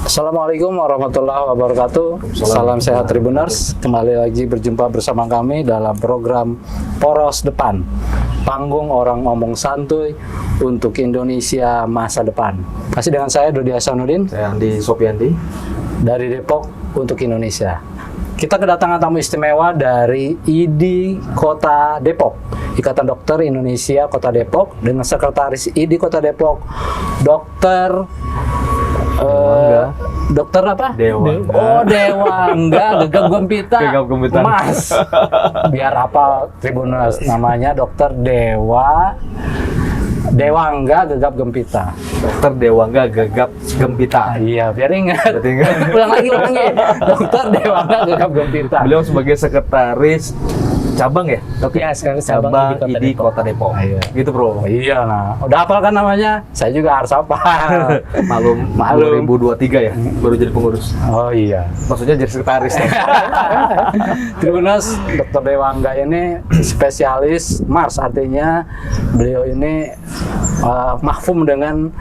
Assalamualaikum warahmatullahi wabarakatuh. Salam sehat Tribuners. Kembali lagi berjumpa bersama kami dalam program Poros Depan, panggung orang ngomong santuy untuk Indonesia masa depan. Masih dengan saya Dodi Hasanuddin, Saya Andi Sopiandi dari Depok untuk Indonesia. Kita kedatangan tamu istimewa dari IDI Kota Depok, Ikatan Dokter Indonesia Kota Depok, dengan Sekretaris IDI Kota Depok, Dokter apa? Dewangga. Oh, Dewangga, Gegap Gempita. Gegap Gempita. Mas. Biar hafal Tribuners, namanya Dokter Dewangga Gegap Gempita. Dokter Dewangga Gegap Gempita. Iya, biar ingat. Berarti ingat. Ulang lagi. Dokter Dewangga Gegap Gempita. Beliau sebagai sekretaris cabang ya? Ya, sekarang Cabang IDI Kota Depok. Iya. Gitu, Bro. Iya, nah. Udah hafal kan namanya? Saya juga harus hafal. Malum 2023 ya, baru jadi pengurus. Oh iya. Maksudnya jadi sekretaris. Tribuners, Dr. Dewangga ini spesialis Mars, artinya beliau ini mahfum dengan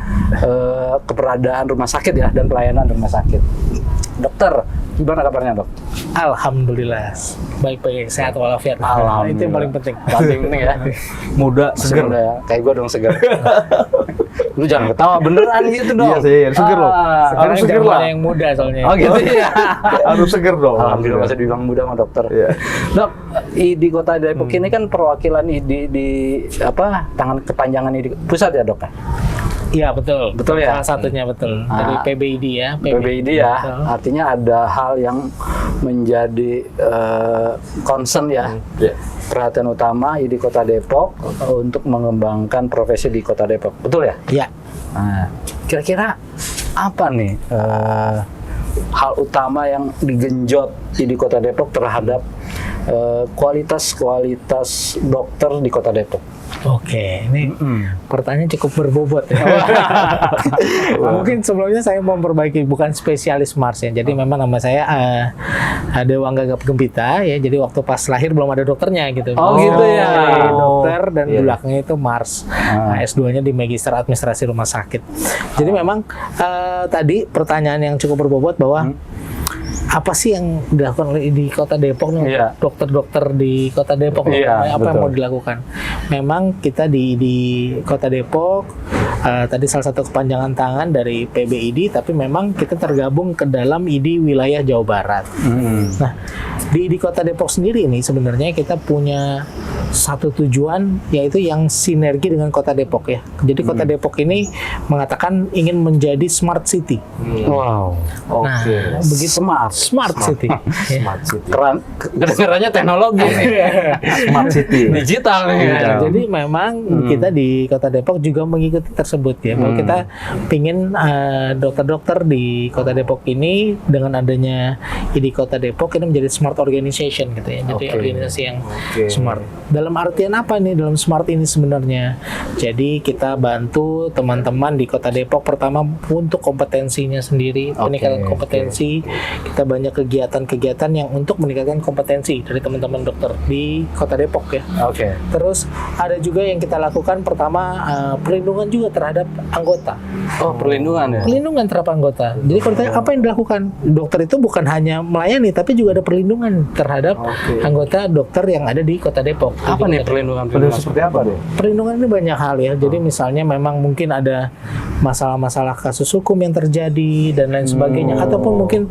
keberadaan rumah sakit ya, dan pelayanan rumah sakit. Dokter, gimana kabarnya, Dok? Alhamdulillah, baik-baik, sehat walafiat. Alhamdulillah. Itu yang paling penting. Paling penting ya. Muda, seger. Muda ya. Kayak gue dong seger. Lu jangan ketawa beneran gitu dong. Iya sih, seger loh. Sekarang Harus seger zamannya lah. yang muda soalnya. Oh gitu ya. Harus seger dong. Alhamdulillah masih dibilang muda sama dokter. Iya. Dok, IDI Kota Depok ini kan perwakilan IDI di tangan kepanjangan IDI pusat ya, Dok? Iya, betul. Betul ya? Salah satunya betul. Dari PBID ya. PBID ya, Betul. artinya ada hal yang menjadi concern ya, Iya. perhatian utama IDI Kota Depok untuk mengembangkan profesi di Kota Depok, betul ya? Iya. Nah, kira-kira apa nih hal utama yang digenjot IDI Kota Depok terhadap kualitas dokter di Kota Depok? Oke, ini pertanyaan cukup berbobot ya. Mungkin sebelumnya saya mau memperbaiki, bukan spesialis Mars ya. Jadi memang nama saya Dewangga Gegap Gempita ya. Jadi waktu pas lahir belum ada dokternya gitu. Oh, gitu ya. Dokter dan Iya. belakangnya itu Mars. Nah, S2-nya di Magister Administrasi Rumah Sakit. Jadi memang tadi pertanyaan yang cukup berbobot bahwa apa sih yang dilakukan oleh di Kota Depok nih, Iya. dokter-dokter di Kota Depok, Iya, apa yang betul. mau dilakukan? Memang kita di Kota Depok tadi salah satu kepanjangan tangan dari PBID, tapi memang kita tergabung ke dalam IDI wilayah Jawa Barat. Nah, di Kota Depok sendiri ini sebenarnya kita punya satu tujuan, yaitu yang sinergi dengan Kota Depok ya. Jadi Kota Depok ini mengatakan ingin menjadi smart city. Wow, Oke. Nah, begitu smart city. Ya. Smart City. keren. Kedengarannya teknologi nih. Smart City. Digital nih. Ya, jadi memang kita di Kota Depok juga mengikuti tersebut ya. Bahwa kita pingin dokter-dokter di Kota Depok ini dengan adanya IDI Kota Depok ini menjadi smart organization gitu ya. Jadi Oke. organisasi yang Oke. smart. Dalam artian apa nih dalam smart ini sebenarnya? Jadi kita bantu teman-teman di Kota Depok pertama untuk kompetensinya sendiri, peningkatan kompetensi. Kita banyak kegiatan-kegiatan yang untuk meningkatkan kompetensi dari teman-teman dokter di Kota Depok ya. Oke. Terus ada juga yang kita lakukan pertama perlindungan juga terhadap anggota. Oh, perlindungan ya. Perlindungan terhadap anggota. Jadi kalau ditanya apa yang dilakukan, dokter itu bukan hanya melayani, tapi juga ada perlindungan terhadap anggota dokter yang ada di Kota Depok. Apa nih perlindungan? Perlindungan seperti apa deh? Perlindungan ini banyak hal ya. Jadi misalnya memang mungkin ada masalah-masalah kasus hukum yang terjadi dan lain sebagainya, ataupun mungkin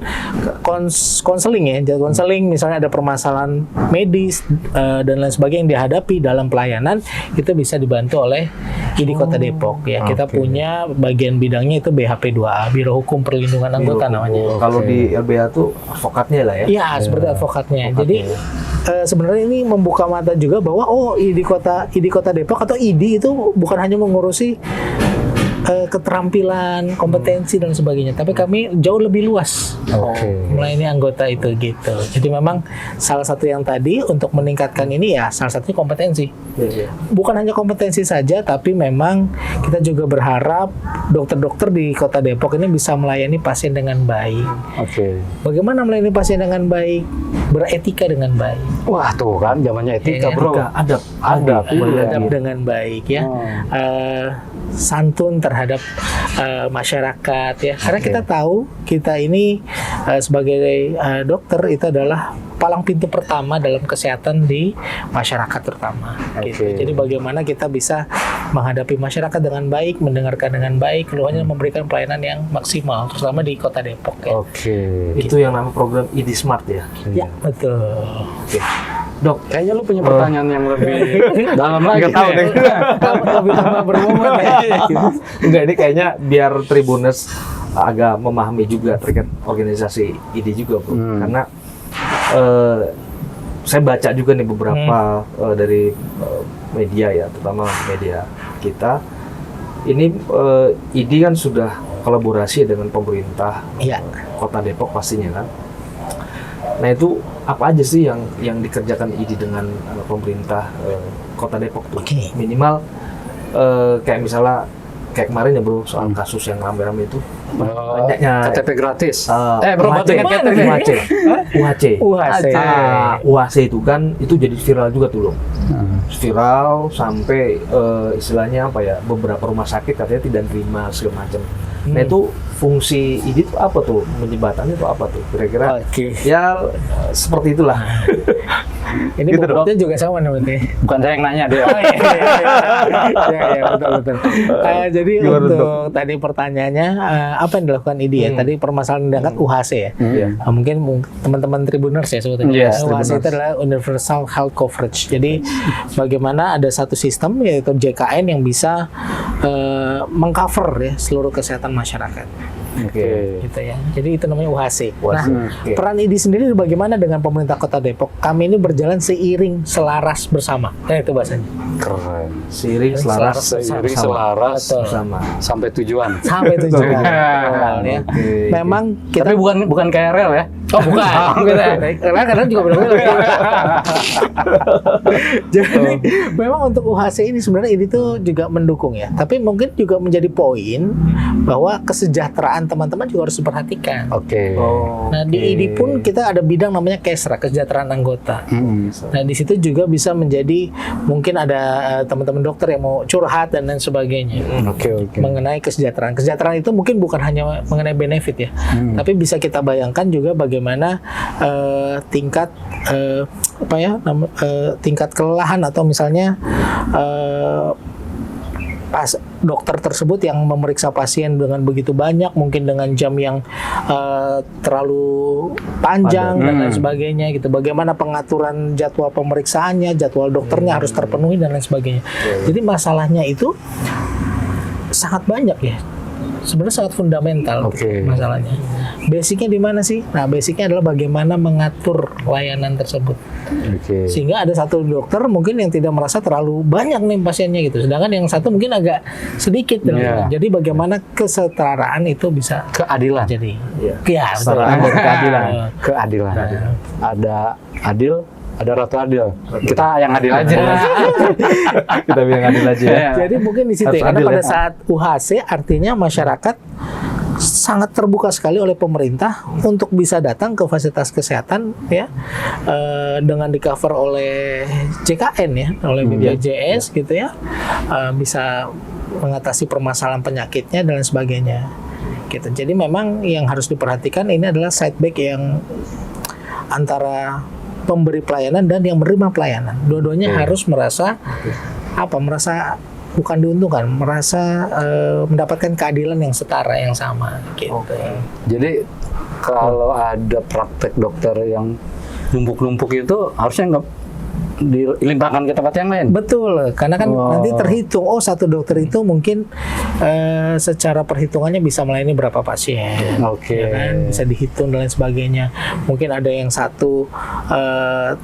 konseling ya. Jadi konseling misalnya ada permasalahan medis dan lain sebagainya yang dihadapi dalam pelayanan, itu bisa dibantu oleh IDI Kota Depok ya. Kita punya bagian bidangnya itu BHP2A, Biro Hukum Perlindungan Anggota namanya. Kalau di LBH tuh advokatnya lah ya. Iya, seperti advokatnya. Jadi sebenarnya ini membuka mata juga bahwa IDI Kota Depok atau IDI itu bukan hanya mengurusi keterampilan, kompetensi dan sebagainya, tapi kami jauh lebih luas. Mulai ini anggota itu gitu. Jadi memang salah satu yang tadi untuk meningkatkan ini ya salah satunya kompetensi. Bukan hanya kompetensi saja, tapi memang kita juga berharap dokter-dokter di Kota Depok ini bisa melayani pasien dengan baik. Oke. Bagaimana melayani pasien dengan baik? Beretika dengan baik. Wah tuh kan zamannya etika, Iya, bro. Adab. Adab, iya. Beradab dengan baik ya. Santun terhadap masyarakat ya. Karena kita tahu kita ini sebagai dokter itu adalah palang pintu pertama dalam kesehatan di masyarakat terutama. Gitu. Oke. Jadi bagaimana kita bisa menghadapi masyarakat dengan baik, mendengarkan dengan baik, keluarnya memberikan pelayanan yang maksimal, terutama di Kota Depok ya. Oke. Itu yang nama program ID Smart ya. Ya, betul. Oke. Dok, Kayaknya lu punya pertanyaan yang lebih dalam lagi. Nggak tahu deh. Lebih tambah berbobot ya. enggak, ini kayaknya biar Tribuners agak memahami juga terkait organisasi ID juga, Bro. Karena saya baca juga nih beberapa dari media ya, terutama media kita. Ini ID kan sudah kolaborasi dengan pemerintah Iya. Kota Depok pastinya kan. Nah itu apa aja sih yang dikerjakan ID dengan pemerintah Kota Depok tuh? Oke. Minimal kayak misalnya kayak kemarin ya bro soal kasus yang rame-rame itu banyaknya KTP gratis. bro batin KTP. UHC. UHC itu kan itu jadi viral juga tuh loh. Viral sampai istilahnya apa ya, beberapa rumah sakit katanya tidak terima segala macam. Nah itu fungsi ID itu apa tuh, menjembatani itu apa tuh kira-kira? Oke. Ya seperti itulah. Ini Gitu, bobotnya juga sama nih berarti. Bukan saya yang nanya deh. Oh iya, iya, betul. Jadi Gimana, untuk tadi pertanyaannya apa yang dilakukan ID ya? Tadi permasalahan yang diangkat UHC ya. Iya. Mungkin teman-teman Tribuners ya sebetulnya. Yes, UHC Tribuners. itu adalah Universal Health Coverage. Jadi bagaimana ada satu sistem yaitu JKN yang bisa mengcover ya seluruh kesehatan masyarakat. Oke. Gitu ya. Jadi itu namanya UHC. UHC, Nah, oke. peran ID sendiri bagaimana dengan pemerintah Kota Depok? Kami ini berjalan seiring selaras bersama. Nah, itu bahasanya. Keren. Seiring selaras Seiring bersama. selaras Betul. bersama. sampai tujuan. Sampai tujuan. Oke. Betul, ya. Oke. Memang kita Tapi bukan KRL ya. Oh bukan, karena kadang juga benar-benar. Jadi memang untuk UHC ini sebenarnya ini tuh juga mendukung ya. Tapi mungkin juga menjadi poin bahwa kesejahteraan teman-teman juga harus diperhatikan. Oke. Oh, Nah di ID pun kita ada bidang namanya KESRA, kesejahteraan anggota. Nah di situ juga bisa menjadi mungkin ada teman-teman dokter yang mau curhat dan lain sebagainya. Oke. Mengenai kesejahteraan. Kesejahteraan itu mungkin bukan hanya mengenai benefit ya, tapi bisa kita bayangkan juga bagaimana tingkat tingkat kelelahan atau misalnya pas dokter tersebut yang memeriksa pasien dengan begitu banyak, mungkin dengan jam yang terlalu panjang dan lain sebagainya gitu. Bagaimana pengaturan jadwal pemeriksaannya, jadwal dokternya harus terpenuhi dan lain sebagainya. Jadi masalahnya itu sangat banyak ya. Sebenarnya sangat fundamental masalahnya. Basicnya di mana sih? Nah, basicnya adalah bagaimana mengatur layanan tersebut. Sehingga ada satu dokter mungkin yang tidak merasa terlalu banyak nih pasiennya gitu. Sedangkan yang satu mungkin agak sedikit. Jadi bagaimana kesetaraan itu bisa Keadilan. jadi. Iya. Ya, betul. Kesetaraan dan keadilan. Keadilan. Ada adil, ada Ratu Adil. Kita yang adil aja. Kita bilang adil aja ya. Jadi mungkin di situ Harus ya, karena adil pada ya. saat UHC artinya masyarakat sangat terbuka sekali oleh pemerintah untuk bisa datang ke fasilitas kesehatan ya dengan di cover oleh JKN ya, oleh BPJS gitu ya, bisa mengatasi permasalahan penyakitnya dan lain sebagainya gitu. Jadi memang yang harus diperhatikan ini adalah side back yang antara pemberi pelayanan dan yang menerima pelayanan. Dua-duanya harus merasa merasa bukan diuntungkan, merasa mendapatkan keadilan yang setara, yang sama gitu. Jadi kalau ada praktek dokter yang numpuk-numpuk itu harusnya nggak dilimpahkan ke tempat yang lain. Betul, karena kan nanti terhitung, satu dokter itu mungkin secara perhitungannya bisa melayani berapa pasien, ya kan? Bisa dihitung dan lain sebagainya. Mungkin ada yang satu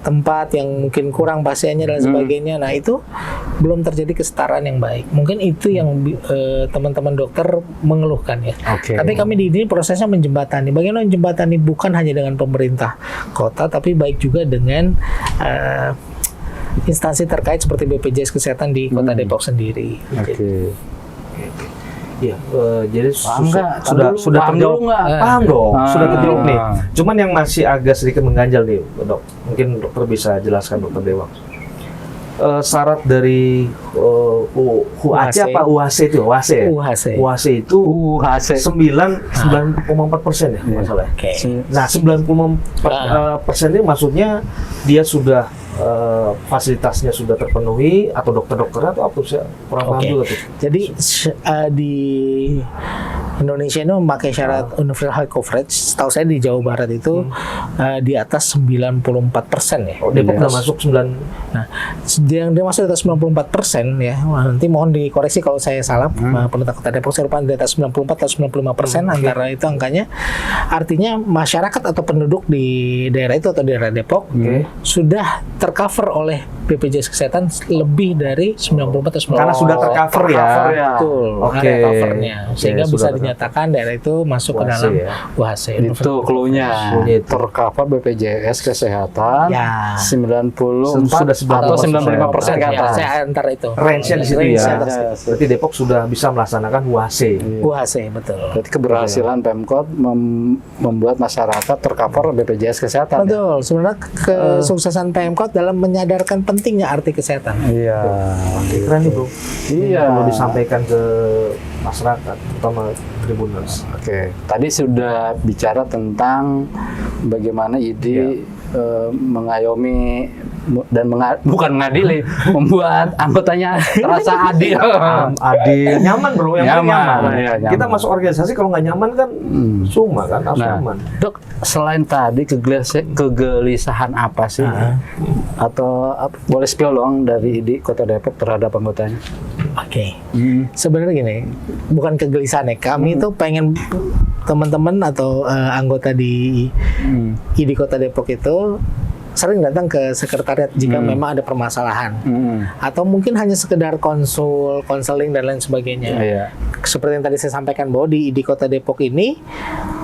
tempat yang mungkin kurang pasiennya dan lain sebagainya. Nah itu belum terjadi kesetaraan yang baik. Mungkin itu yang teman-teman dokter mengeluhkan ya. Tapi kami di sini prosesnya menjembatani. Bagaimana menjembatani bukan hanya dengan pemerintah kota, tapi baik juga dengan instansi terkait seperti BPJS Kesehatan di Kota Depok sendiri. Iya, jadi Enggak, sudah paham terjawab. dulu nggak? Paham dong, sudah terjawab nih. Ah. Cuman yang masih agak sedikit mengganjal nih, Dok. Mungkin dokter bisa jelaskan, Dokter Dewang. Syarat dari UAC apa UHC itu? UHC ya? UHC. UHC itu UHC. 9,4% ya masalah. Oke. Nah, 94% ini maksudnya dia sudah fasilitasnya sudah terpenuhi atau dokter-dokter atau apa sih? Kurang paham Oke. juga tuh. Jadi di Indonesia ini memakai syarat universal health coverage. Setahu saya di Jawa Barat itu di atas 94% ya. Oh, Depok udah masuk 9. Nah, yang dia masuk di atas 94% ya. Wah, nanti mohon dikoreksi kalau saya salah. Pemerintah Kota Depok saya lupa di atas 94 atau 95% antara itu angkanya. Artinya masyarakat atau penduduk di daerah itu atau daerah Depok sudah tercover oleh BPJS Kesehatan lebih dari 94 atau 95%. Karena sudah tercover ya. Betul, Oke. ada covernya. Sehingga Oke, bisa sudah dinyatakan daerah itu masuk ke UHC dalam ya. UHC. Itu clue-nya. Itu. Tercover BPJS Kesehatan Ya. 94 Sudah atau 95% 95% ke Ya, atas. saya antar itu. Range-nya di situ Range ya. atas. Berarti Depok sudah bisa melaksanakan UHC. UHC, betul. Berarti keberhasilan Pemkot membuat masyarakat tercover BPJS Kesehatan. Betul, sebenarnya kesuksesan Pemkot dalam menyadarkan pentingnya arti kesehatan. Iya. Keren nih, Bro. Iya. Perlu disampaikan ke masyarakat, terutama Tribuners. Oke, tadi sudah bicara tentang bagaimana IDI mengayomi dan bukan mengadili, membuat anggotanya terasa adil. Adil, nyaman bro, yang penting Nyaman, nyaman. iya, nyaman. Kita masuk organisasi kalau nggak nyaman kan, cuma kan harus Nah, nyaman. Dok, selain tadi kegelisahan apa sih? Atau boleh spill dong dari IDI Kota Depok terhadap anggotanya? Oke. Sebenarnya gini, bukan kegelisahan ya. Kami itu pengen teman-teman atau anggota di IDI Kota Depok itu sering datang ke sekretariat jika memang ada permasalahan. Atau mungkin hanya sekedar konseling dan lain sebagainya. Iya. Seperti yang tadi saya sampaikan bahwa di Kota Depok ini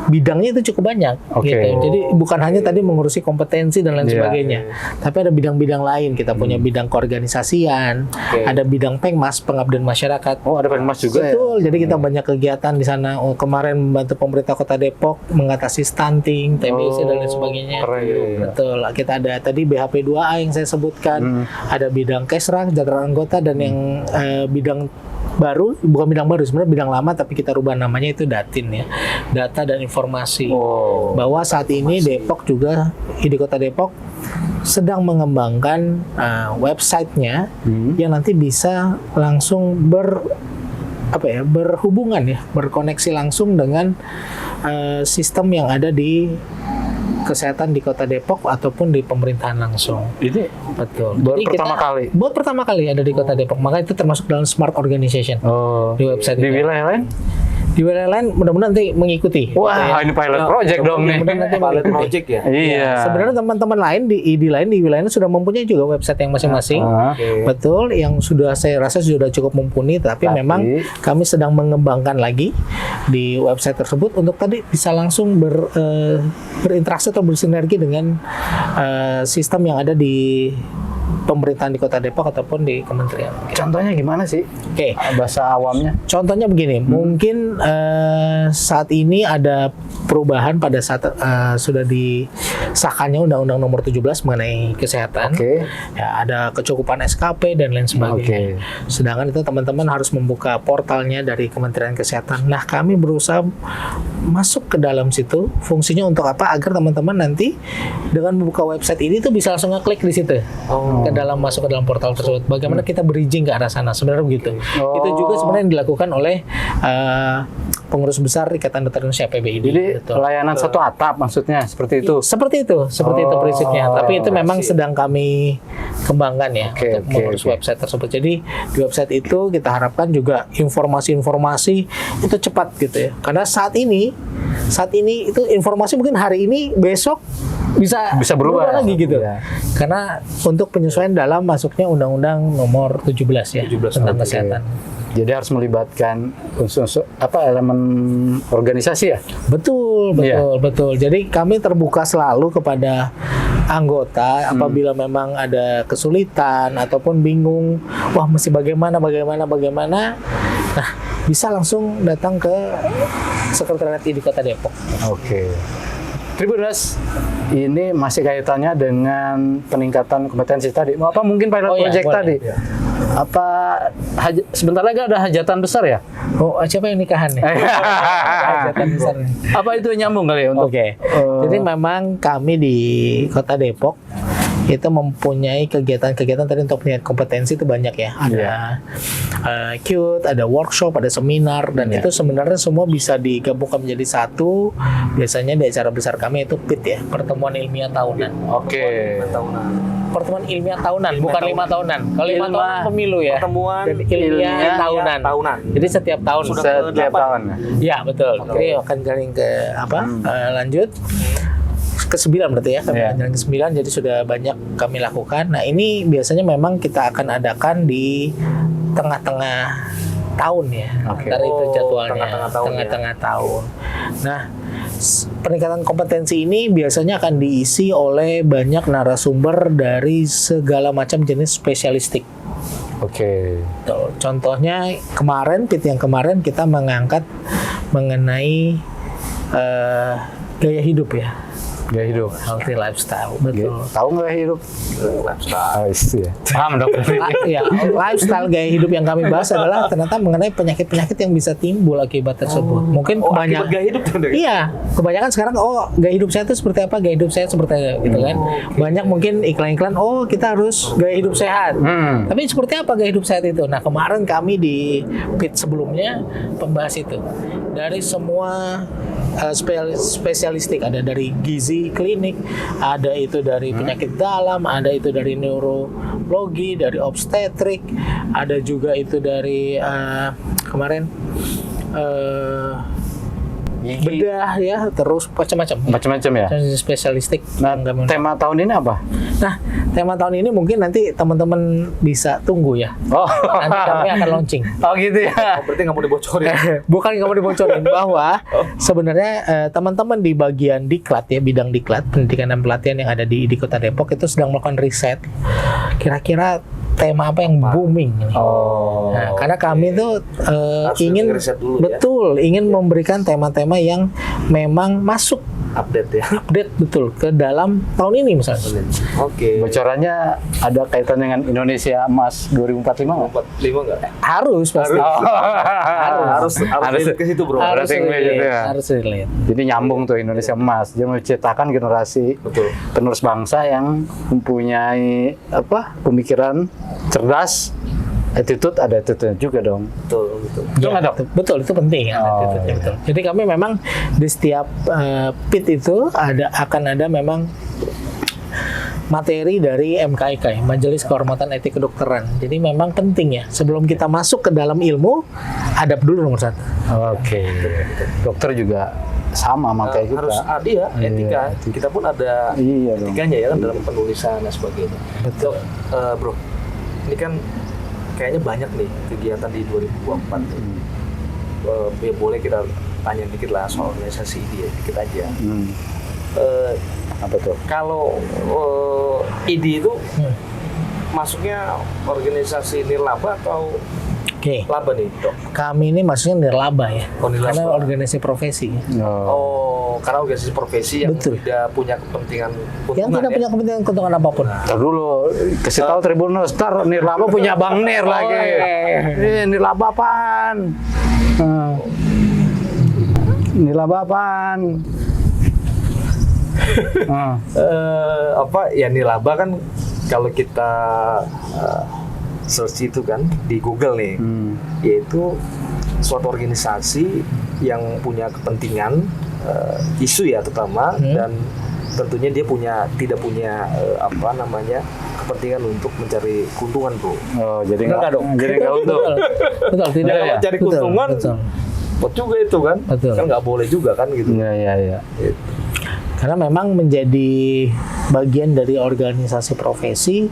bidangnya itu cukup banyak Oke. gitu. Jadi bukan hanya tadi mengurusi kompetensi dan lain Iya, sebagainya. Tapi ada bidang-bidang lain. Kita punya bidang keorganisasian, ada bidang Pengmas, pengabdian masyarakat. Oh, ada Pengmas juga ya? Betul. Jadi kita banyak kegiatan di sana. Oh, kemarin membantu pemerintah Kota Depok mengatasi stunting, TBC dan lain sebagainya. Keren. Betul. Kita ada tadi BHP 2A yang saya sebutkan. Ada bidang Kesra, kesejahteraan anggota, dan yang bidang baru, bukan bidang baru, sebenarnya bidang lama tapi kita rubah namanya itu Datin ya. Data dan informasi. Oh. Bahwa saat ini Depok juga, IDI Kota Depok sedang mengembangkan websitenya yang nanti bisa langsung berhubungan ya, berkoneksi langsung dengan sistem yang ada di kesehatan di Kota Depok ataupun di pemerintahan langsung. Ini Betul. baru Jadi pertama kali. Buat pertama kali ada di Kota Depok. Maka itu termasuk dalam Smart Organization. Oh. Di website Di itu. wilayah lain? Di wilayah lain mudah-mudahan nanti mengikuti. Wah, ini pilot project dong nih. Mudah-mudahan nanti Pilot mengikuti. project ya. Iya. Sebenarnya teman-teman lain di ID lain di wilayahnya sudah mempunyai juga website yang masing-masing. Betul, yang sudah saya rasa sudah cukup mumpuni, tapi memang kami sedang mengembangkan lagi di website tersebut untuk tadi bisa langsung berinteraksi atau bersinergi dengan sistem yang ada di pemerintahan di Kota Depok ataupun di kementerian. Contohnya gimana sih? Oke. Bahasa awamnya? Contohnya begini, mungkin saat ini ada perubahan pada saat sudah disahkannya Undang-Undang Nomor 17 mengenai kesehatan. Oke. Ya, ada kecukupan SKP dan lain sebagainya. Sedangkan itu teman-teman harus membuka portalnya dari Kementerian Kesehatan. Nah, kami berusaha masuk ke dalam situ. Fungsinya untuk apa? Agar teman-teman nanti dengan membuka website ini tuh bisa langsung ngeklik di situ. Ke dalam, masuk ke dalam portal tersebut. Bagaimana kita bridging ke arah sana? Sebenarnya begitu. Itu juga sebenarnya yang dilakukan oleh pengurus besar Ikatan Dokter Indonesia PBID. Jadi layanan satu atap maksudnya seperti itu. Seperti itu prinsipnya. Tapi itu memang sedang kami kembangkan ya untuk mengurus website tersebut. Jadi di website itu kita harapkan juga informasi-informasi itu cepat gitu ya. Karena saat ini itu informasi mungkin hari ini, besok bisa berubah lagi gitu. Karena untuk penyesuaian dalam masuknya Undang-Undang Nomor 17 ya tentang kesehatan. Jadi harus melibatkan unsur elemen organisasi ya? Betul. Jadi kami terbuka selalu kepada anggota apabila memang ada kesulitan ataupun bingung, wah mesti bagaimana. Nah, bisa langsung datang ke Sekretariat ID Kota Depok. Oke. Tribuners, ini masih kaitannya dengan peningkatan kompetensi tadi. Apa mungkin pilot project boleh. tadi? Apa sebentar lagi ada hajatan besar ya? Oh, siapa yang nikahan nih? Hajatan besar nih. Apa itu nyambung kali ya untuk? Oke. Jadi memang kami di Kota Depok itu mempunyai kegiatan-kegiatan tadi untuk peningkatan kompetensi itu banyak ya. Ada CUT, ada workshop, ada seminar, dan itu sebenarnya semua bisa digabungkan menjadi satu. Biasanya di acara besar kami itu PIT ya, Pertemuan Ilmiah Tahunan. Oke. Pertemuan ilmiah tahunan, bukan 5 tahunan. Kalau 5 tahunan pemilu ya. Pertemuan Jadi ilmiah tahunan. Jadi setiap tahun. Setiap tahun. Ya betul. Jadi akan jalan ke apa? Lanjut ke-9 berarti ya. Kami jalan ke-9, jadi sudah banyak kami lakukan. Nah ini biasanya memang kita akan adakan di tengah-tengah tahun ya. Dari itu jadwalnya. Tengah-tengah tahun. Nah peningkatan kompetensi ini biasanya akan diisi oleh banyak narasumber dari segala macam jenis spesialistik. Oke. Contohnya kemarin, PIT yang kemarin kita mengangkat mengenai gaya hidup ya. Gaya hidup. Healthy lifestyle. Betul. Tahu nggak gaya hidup? lifestyle. Iya. Paham dong. Ya, lifestyle gaya hidup yang kami bahas adalah ternyata mengenai penyakit-penyakit yang bisa timbul akibat tersebut. Mungkin Akibat gaya hidup tuh. Iya, kebanyakan sekarang gaya hidup saya itu seperti apa, gaya hidup saya seperti apa, gitu kan. Banyak mungkin iklan-iklan, kita harus gaya hidup sehat. Tapi seperti apa gaya hidup sehat itu? Nah, kemarin kami di PIT sebelumnya membahas itu. Dari semua spesialistik, ada dari gizi klinik, ada itu dari penyakit dalam, ada itu dari neurologi, dari obstetrik, ada juga itu dari kemarin bedah ya, terus macam-macam ya. Spesialistik. Nah, tema tahun ini apa? Nah, tema tahun ini mungkin nanti teman-teman bisa tunggu ya. Nanti kami akan launching. Gitu ya. Berarti nggak mau dibocorin. Bukan nggak mau dibocorin, bahwa sebenarnya teman-teman di bagian diklat ya, bidang diklat, pendidikan dan pelatihan yang ada di Kota Depok itu sedang melakukan riset. Kira-kira tema apa yang booming ini. Nah, karena kami tuh ingin ingin memberikan tema-tema yang memang masuk update betul ke dalam tahun ini misalnya. Oke. Bocorannya ada kaitan dengan Indonesia Emas 2045 nggak? 45 nggak? Harus pasti. Harus ke situ bro. Harus relate. Jadi nyambung tuh Indonesia Emas. Dia menciptakan generasi penerus bangsa yang mempunyai pemikiran cerdas. Attitude juga dong. Betul, itu penting ya. Betul. Jadi kami memang di setiap PIT itu akan ada memang materi dari MKIK, ya, Majelis Kehormatan Etik Kedokteran. Jadi memang penting ya, sebelum kita masuk ke dalam ilmu, adab dulu nomor 1. Oke. Dokter juga sama kayak kita. Harus ada ya, etika. Kita pun ada etikanya ya kan dalam penulisan dan sebagainya. Betul. Bro, ini kan kayaknya banyak nih kegiatan di 2024. Ya boleh kita tanya dikit lah soal organisasi dia, dikit aja. Apa tuh? Kalau ID itu masuknya organisasi nirlaba atau laba nih, Dok? Kami ini maksudnya nirlaba ya, karena organisasi profesi. Karena organisasi profesi yang tidak punya kepentingan yang tidak punya kepentingan apapun. Ntar dulu, kasih tahu Tribuners, ntar nirlaba punya Bang Nir lagi. Nirlaba apaan? Nirlaba apaan? Nirlaba kan kalau kita search itu kan di Google nih, yaitu suatu organisasi yang punya kepentingan isu ya terutama, dan tentunya dia tidak punya kepentingan untuk mencari keuntungan, bro. Jadi nggak untung. Betul, tidak ya. Cari keuntungan, buat juga itu kan, kan nggak boleh juga kan gitu. Iya. Karena memang menjadi bagian dari organisasi profesi,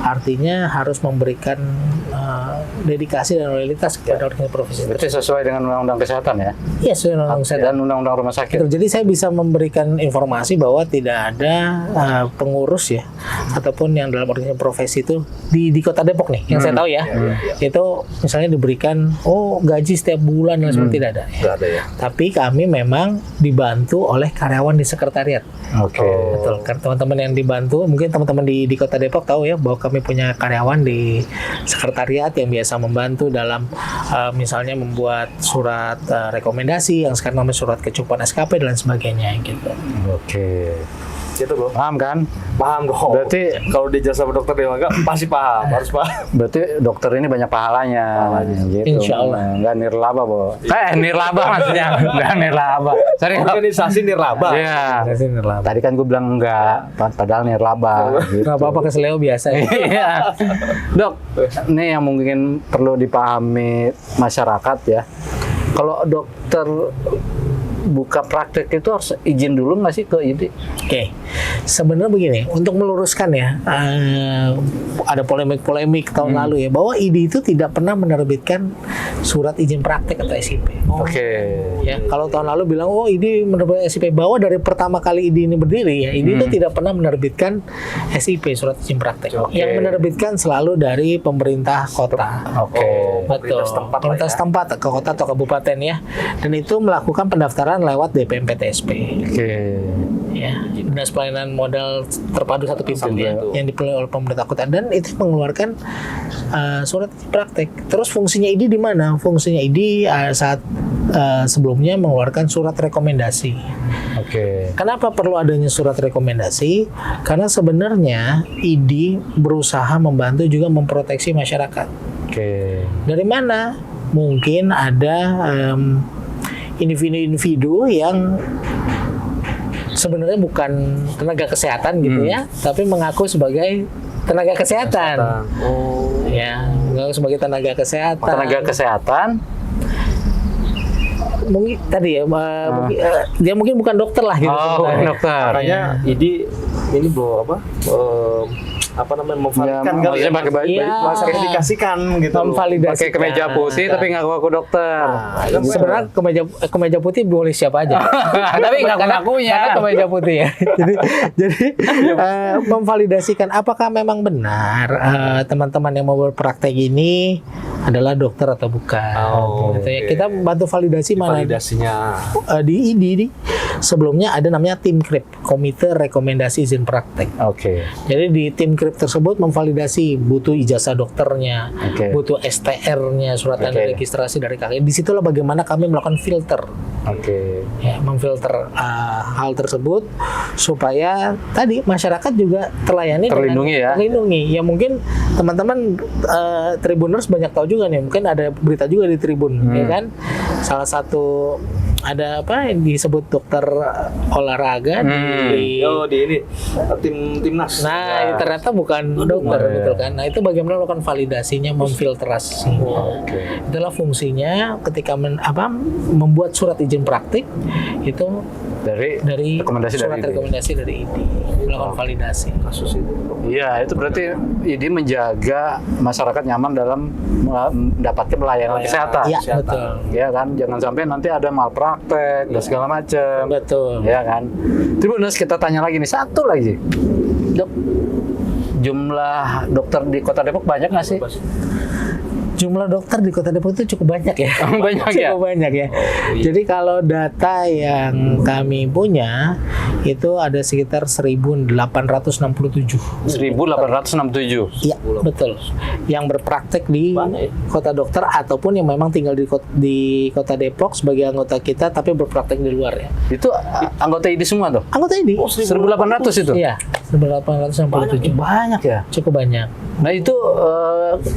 artinya harus memberikan dedikasi dan loyalitas kepada organisasi profesi. Berarti sesuai dengan undang-undang kesehatan ya? Iya, sesuai undang-undang kesehatan. Dan undang-undang rumah sakit. Betul. Jadi saya bisa memberikan informasi bahwa tidak ada pengurus ya ataupun yang dalam organisasi profesi itu di Kota Depok nih yang saya tahu ya, itu misalnya diberikan gaji setiap bulan dan seperti tidak ada. Nggak ada ya. Tapi kami memang dibantu oleh karyawan di sekretariat. Oke. Betul. Karena teman-teman yang dibantu, mungkin teman-teman di Kota Depok tahu ya bahwa kami punya karyawan di sekretariat yang biasa membantu dalam misalnya membuat surat rekomendasi yang sekarang namanya surat kecukupan SKP dan lain sebagainya gitu. Oke. Gitu bro. Paham kan? Paham kok. Berarti kalau di jasa dokter Dewaga pasti paham, harus paham. Berarti dokter ini banyak pahalanya. Gitu. Insya Allah. Enggak nirlaba, Bo. Nirlaba maksudnya. Enggak nirlaba. Sorry. Organisasi nirlaba. Iya. Dari nirlaba. Tadi kan gue bilang enggak, padahal nirlaba. Gitu. Nggak apa-apa, keseleo biasa ya. Iya. Dok, ini yang mungkin perlu dipahami masyarakat ya. Kalau dokter buka praktek itu harus izin dulu nggak sih ke ID? Oke, sebenarnya begini, untuk meluruskan ya, ada polemik-polemik tahun lalu ya, bahwa ID itu tidak pernah menerbitkan surat izin praktek atau SIP. Oke. Ya, kalau tahun lalu bilang, ID menerbitkan SIP, bahwa dari pertama kali ID ini berdiri ya, ID itu tidak pernah menerbitkan SIP, surat izin praktek. Oke. Yang menerbitkan selalu dari pemerintah kota. Oke. Betul. Pemerintah setempat ke kota atau kabupaten ya, dan itu melakukan pendaftaran lewat DPM PTSP. Oke. Ya, Dinas Pelayanan Modal Terpadu Satu Pintu ya, Itu. yang dipilih oleh pemerintah kota, dan itu mengeluarkan surat praktek. Terus fungsinya ID di mana? Fungsinya ID saat sebelumnya mengeluarkan surat rekomendasi. Oke. Kenapa perlu adanya surat rekomendasi? Karena sebenarnya ID berusaha membantu juga memproteksi masyarakat. Oke. Dari mana? Mungkin ada individu-individu yang sebenarnya bukan tenaga kesehatan gitu ya, tapi mengaku sebagai tenaga kesehatan. Ya, mengaku sebagai tenaga kesehatan. Tenaga kesehatan. Mungkin tadi ya, dia mungkin bukan dokter lah gitu. Bukan dokter. Makanya ini bro apa namanya memvalidkan kali ya, maksudnya pakai baju, Iya. mengindikasikan gitu. Memvalidasikan. pakai kemeja putih tapi ngaku-ngaku dokter. Sebenarnya kemeja putih boleh siapa aja. Tapi ngaku-ngakunya. Karena kemeja putih ya. jadi memvalidasikan apakah memang benar teman-teman yang mau berpraktek ini adalah dokter atau bukan. Gitu ya. Kita bantu validasi mana? Validasinya. Di ID sebelumnya ada namanya tim KRIP, Komite Rekomendasi Izin Praktek. Oke. Jadi di tim KRIP tersebut memvalidasi butuh ijazah dokternya, Oke. butuh STR-nya, surat tanda Oke. registrasi dari KKI. Disitulah bagaimana kami melakukan filter, Oke. ya, memfilter hal tersebut supaya tadi masyarakat juga terlayani, Terlindungi ya. terlindungi. Ya mungkin teman-teman Tribuners banyak tahu juga nih, mungkin ada berita juga di Tribun, ya kan? Salah satu ada apa yang disebut dokter olahraga di ini timnas. Nah, ternyata bukan dokter, betul kan? Nah, itu bagaimana melakukan validasinya, memfiltrasinya. Itulah fungsinya ketika membuat surat izin praktik itu dari rekomendasi surat dari ID. rekomendasi dari ID, melakukan validasi. Kasus itu. Iya, itu berarti ini menjaga masyarakat nyaman dalam mendapatkan pelayanan kesehatan. Iya, betul. Ya kan, jangan sampai nanti ada malpraktek dan segala macam. Betul. Ya kan. Tribuners, kita tanya lagi nih, satu lagi. Dok, jumlah dokter di Kota Depok banyak nggak sih? Jumlah dokter di Kota Depok itu cukup banyak ya. Banyak ya? Cukup banyak ya. Jadi kalau data yang kami punya itu ada sekitar 1.867. 1.867. Iya, betul. Yang berpraktek di Kota Dokter ataupun yang memang tinggal di Kota Depok sebagai anggota kita tapi berpraktek di luar ya. Itu anggota ID semua tuh? Anggota ini? 1.800 itu? Iya, 1.867. Banyak ya? Cukup banyak. Nah itu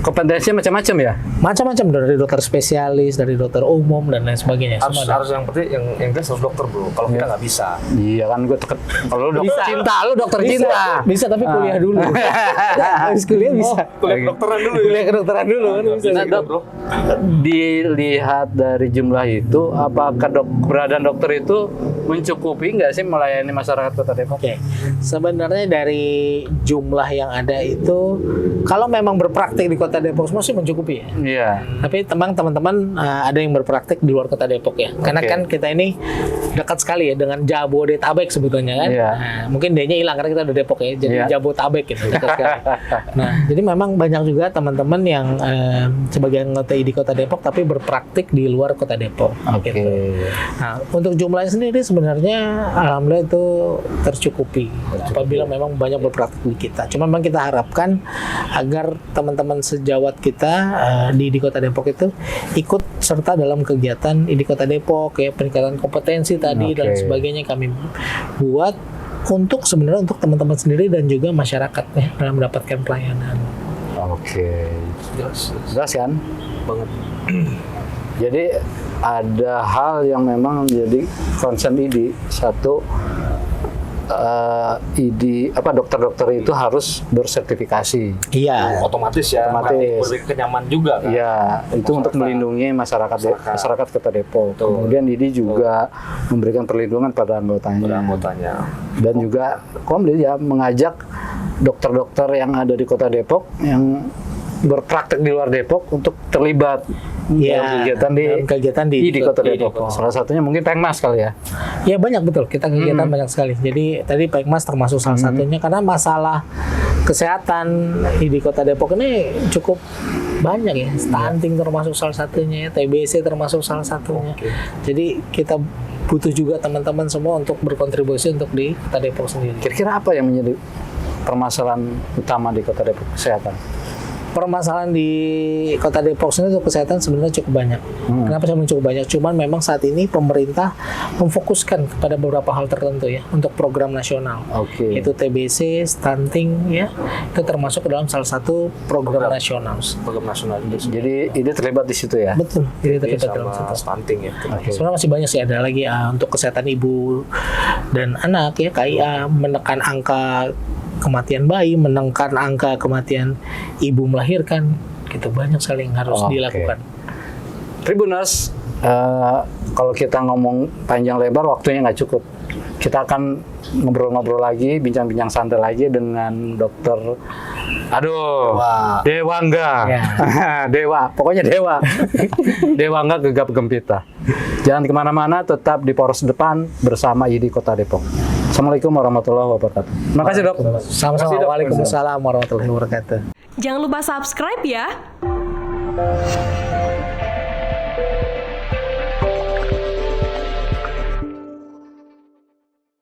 kompetensinya macam-macam ya? Macam-macam, dari dokter spesialis, dari dokter umum dan lain sebagainya. Harus Semua ada. yang penting yang jelas harus dokter bro. Kalau kita nggak bisa. Iya kan, gue Kalau dokter Bisa. cinta, lu dokter cinta. Bisa tapi kuliah dulu. Habis kuliah bisa. Kuliah kedokteran dulu ya. Kuliah kedokteran dulu kan bisa. Nah, dok, dilihat dari jumlah itu, apakah keberadaan dokter itu mencukupi nggak sih melayani masyarakat Kota Depok? Oke, sebenarnya dari jumlah yang ada itu, kalau memang berpraktik di Kota Depok semua sih mencukupi ya. Iya. Tapi teman-teman ada yang berpraktik di luar Kota Depok ya. Karena Oke. kan kita ini dekat sekali ya dengan Jabodetabek sebetulnya kan. Iya. Nah, mungkin D-nya hilang karena kita udah Depok ya. Jadi Iya. Jabodetabek gitu dekat sekali. Nah, jadi memang banyak juga teman-teman yang sebagian nge-TI di Kota Depok tapi berpraktik di luar Kota Depok. Oke. Gitu. Nah, untuk jumlahnya sendiri sebenarnya alhamdulillah itu tercukupi apabila memang banyak berpraktik di kita. Cuma memang kita harapkan agar teman-teman sejawat kita di Kota Depok itu ikut serta dalam kegiatan di Kota Depok ya, peningkatan kompetensi tadi dan Oke. sebagainya kami buat untuk sebenarnya untuk teman-teman sendiri dan juga masyarakat ya dalam mendapatkan pelayanan. Oke. Jelas. Jelas kan? Banget. Jadi ada hal yang memang jadi concern ID. Satu, ID dokter-dokter itu harus bersertifikasi. Iya. Otomatis ya. Otomatis. Beri kenyaman juga kan. Iya, itu untuk melindungi masyarakat Kota Depok. Kemudian ID juga memberikan perlindungan pada anggotanya. Anggotanya. Dan juga Komdis ya mengajak dokter-dokter yang ada di Kota Depok yang berpraktek di luar Depok untuk terlibat dalam kegiatan di Kota Depok. Salah satunya mungkin Pengmas kali ya. Ya banyak betul, kita kegiatan banyak sekali. Jadi tadi Pekmas termasuk salah satunya karena masalah kesehatan di Kota Depok ini cukup banyak ya. Stunting termasuk salah satunya, TBC termasuk salah satunya. Jadi kita butuh juga teman-teman semua untuk berkontribusi untuk di Kota Depok sendiri. Kira-kira apa yang menjadi permasalahan utama di Kota Depok kesehatan? Permasalahan di Kota Depok sendiri untuk kesehatan sebenarnya cukup banyak. Kenapa saya bilang cukup banyak? Cuman memang saat ini pemerintah memfokuskan kepada beberapa hal tertentu ya untuk program nasional. Oke. Itu TBC, stunting ya, itu termasuk ke dalam salah satu program nasional. Program nasional itu. Jadi ini terlibat di situ ya. Betul, jadi terlibat dalam Sama situ. stunting ya. Oke. Sebenarnya masih banyak sih, ada lagi untuk kesehatan ibu dan anak ya, KIA, menekan angka kematian bayi, menekan angka kematian ibu melahirkan, gitu banyak sekali yang harus Oke. dilakukan. Tribuners, kalau kita ngomong panjang lebar waktunya nggak cukup. Kita akan ngobrol-ngobrol lagi, bincang-bincang santai lagi dengan dokter. Dewangga. Ya. Dewa, pokoknya Dewa. Dewangga Gegap Gempita. Jangan kemana-mana, tetap di Poros Depan bersama ID Kota Depok. Assalamualaikum warahmatullahi wabarakatuh. Terima kasih dok. Sama-sama. Waalaikumsalam warahmatullahi wabarakatuh. Jangan lupa subscribe ya.